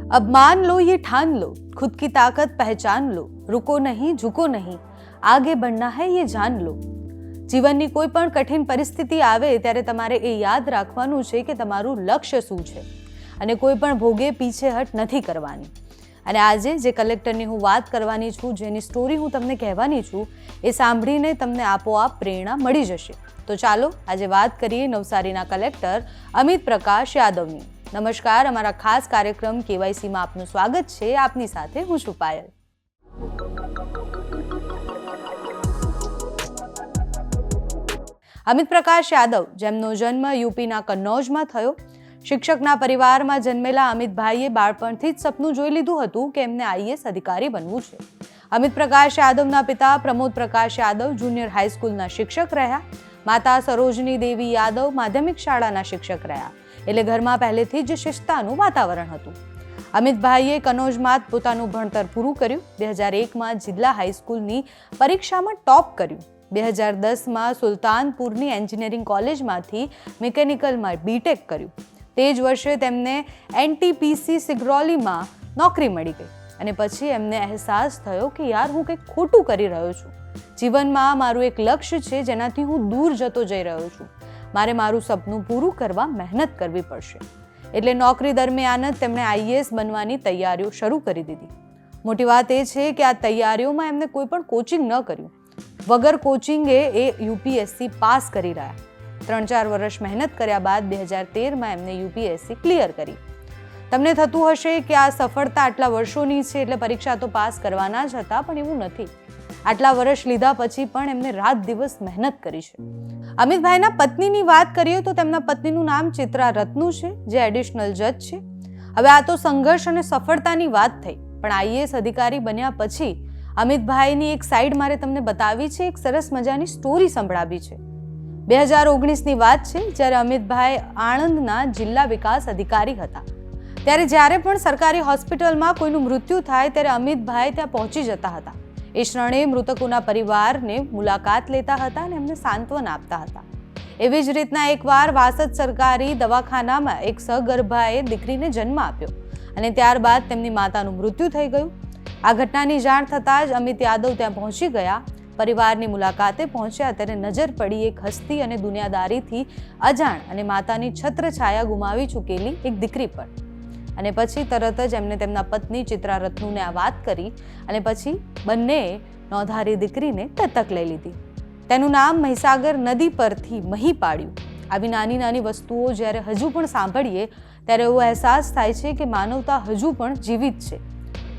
अब मान लो ये ठान लो, खुद की ताकत पहचान लो, रुको नहीं झुको नहीं, आगे बढ़ना है ये जान लो। જીવનની કોઈ પણ કઠિન પરિસ્થિતિ આવે ત્યારે તમારે એ યાદ રાખવાનું છે કે તમારું લક્ષ્ય શું છે અને કોઈ પણ ભોગે પીછેહટ નથી કરવાની। અને આજે જે કલેક્ટરની હું વાત કરવાની છું, જેની સ્ટોરી હું તમને કહેવાની છું, એ સાંભળીને તમને આપોઆપ પ્રેરણા મળી જશે। તો ચાલો આજે વાત કરીએ નવસારીના કલેક્ટર અમિત પ્રકાશ યાદવની। નમસ્કાર, અમારા ખાસ કાર્યક્રમ કેવાયસીમાં આપનું સ્વાગત છે। આપની સાથે હું છું પાયલ। અમિત પ્રકાશ યાદવ, જેમનો જન્મ યુપીના કન્નૌજમાં થયો, શિક્ષકના પરિવારમાં જન્મેલા અમિતભાઈએ બાળપણથી જ સપનું જોઈ લીધું હતું કે એમને આઈએએસ અધિકારી બનવું છે। અમિત પ્રકાશ યાદવના પિતા પ્રમોદ પ્રકાશ યાદવ જુનિયર હાઈસ્કૂલના શિક્ષક રહ્યા। માતા સરોજની દેવી યાદવ માધ્યમિક શાળાના શિક્ષક રહ્યા। એટલે ઘરમાં પહેલેથી જ શિસ્તનું વાતાવરણ હતું। અમિતભાઈએ કન્નૌજમાં પોતાનું ભણતર પૂરું કર્યું। 2001માં જિલ્લા હાઈસ્કૂલની પરીક્ષામાં ટોપ કર્યું। 2010માં સુલતાનપુરની એન્જિનિયરિંગ કોલેજમાંથી મિકેનિકલમાં બીટેક કર્યું। તે જ વર્ષે તેમને એનટીપીસી સિગ્રોલીમાં નોકરી મળી ગઈ અને પછી એમને અહેસાસ થયો કે યાર, હું કંઈક ખોટું કરી રહ્યો છું। જીવનમાં મારું એક લક્ષ્ય છે જેનાથી હું દૂર જતો જઈ રહ્યો છું। મારે મારું સપનું પૂરું કરવા મહેનત કરવી પડશે। એટલે નોકરી દરમિયાન જ તેમણે આઈએએસ બનવાની તૈયારીઓ શરૂ કરી દીધી। મોટી વાત એ છે કે આ તૈયારીઓમાં એમને કોઈ પણ કોચિંગ ન કર્યું। વગર કોચિંગે એ યુપીએસસી પાસ કરી રહ્યા। 3-4 વર્ષ મહેનત કર્યા બાદ 2013માં એમને યુપીએસસી ક્લિયર કરી। તમને થતું હશે કે આ સફળતા આટલા વર્ષોની છે એટલે પરીક્ષા તો પાસ કરવાના જ હતા, પણ એવું નથી। આટલા વર્ષ લીધા પછી પણ એમને રાત દિવસ મહેનત કરી છે। અમિતભાઈના પત્નીની વાત કરીએ તો તેમના પત્નીનું નામ ચિત્રા રત્નુ છે, જે એડિશનલ જજ છે। હવે આ તો સંઘર્ષ અને સફળતાની વાત થઈ, પણ આઈએએસ અધિકારી બન્યા પછી અમિતભાઈની એક સાઈડ મારે તમને બતાવી છે, એક સરસ મજાની સ્ટોરી સંભળાવી છે। 2019ની વાત છે, જ્યારે અમિતભાઈ આણંદના જિલ્લા વિકાસ અધિકારી હતા। ત્યારે જ્યારે પણ સરકારી હોસ્પિટલમાં કોઈનું મૃત્યુ થાય ત્યારે અમિતભાઈ ત્યાં પહોંચી જતા હતા। એ ક્ષણે મૃતકોના પરિવારને મુલાકાત લેતા હતા અને એમને સાંત્વન આપતા હતા। એવી જ રીતના એકવાર વાસદ સરકારી દવાખાનામાં એક સગર્ભાએ દીકરીને જન્મ આપ્યો અને ત્યારબાદ તેમની માતાનું મૃત્યુ થઈ ગયું। આ ઘટનાની જાણ થતાં જ અમિત યાદવ ત્યાં પહોંચી ગયા। પરિવારની મુલાકાતે પહોંચ્યા ત્યારે નજર પડી એક હસ્તી અને દુનિયાદારીથી અજાણ અને માતાની છત્રછાયા ગુમાવી ચૂકેલી એક દીકરી પર। અને પછી તરત જ એમને તેમના પત્ની ચિત્રા રત્નુને આ વાત કરી અને પછી બંનેએ નોંધારી દીકરીને દત્તક લઈ લીધી। તેનું નામ મહીસાગર નદી પરથી મહી પાડ્યું। આવી નાની નાની વસ્તુઓ જ્યારે હજુ પણ સાંભળીએ ત્યારે એવો અહેસાસ થાય છે કે માનવતા હજુ પણ જીવિત છે।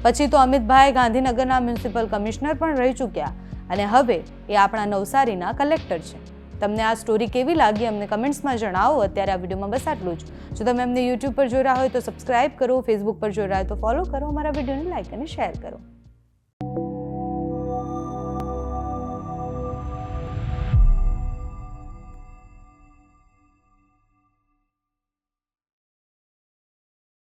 પછી તો અમિતભાઈ ગાંધીનગરના મ્યુનિસિપલ કમિશનર પણ રહી ચૂક્યા અને હવે એ આપણા નવસારીના કલેક્ટર છે। તમને આ સ્ટોરી કેવી લાગી અમને કમેન્ટ્સમાં જણાવો। અત્યારે આ વિડીયોમાં બસ આટલું જ। જો તમે અમને યુટ્યુબ પર જોઈ રહ્યા હોય તો સબસ્ક્રાઇબ કરો, ફેસબુક પર જોઈ રહ્યા હોય તો ફોલો કરો, અમારા વિડીયોને લાઇક અને શેર કરો।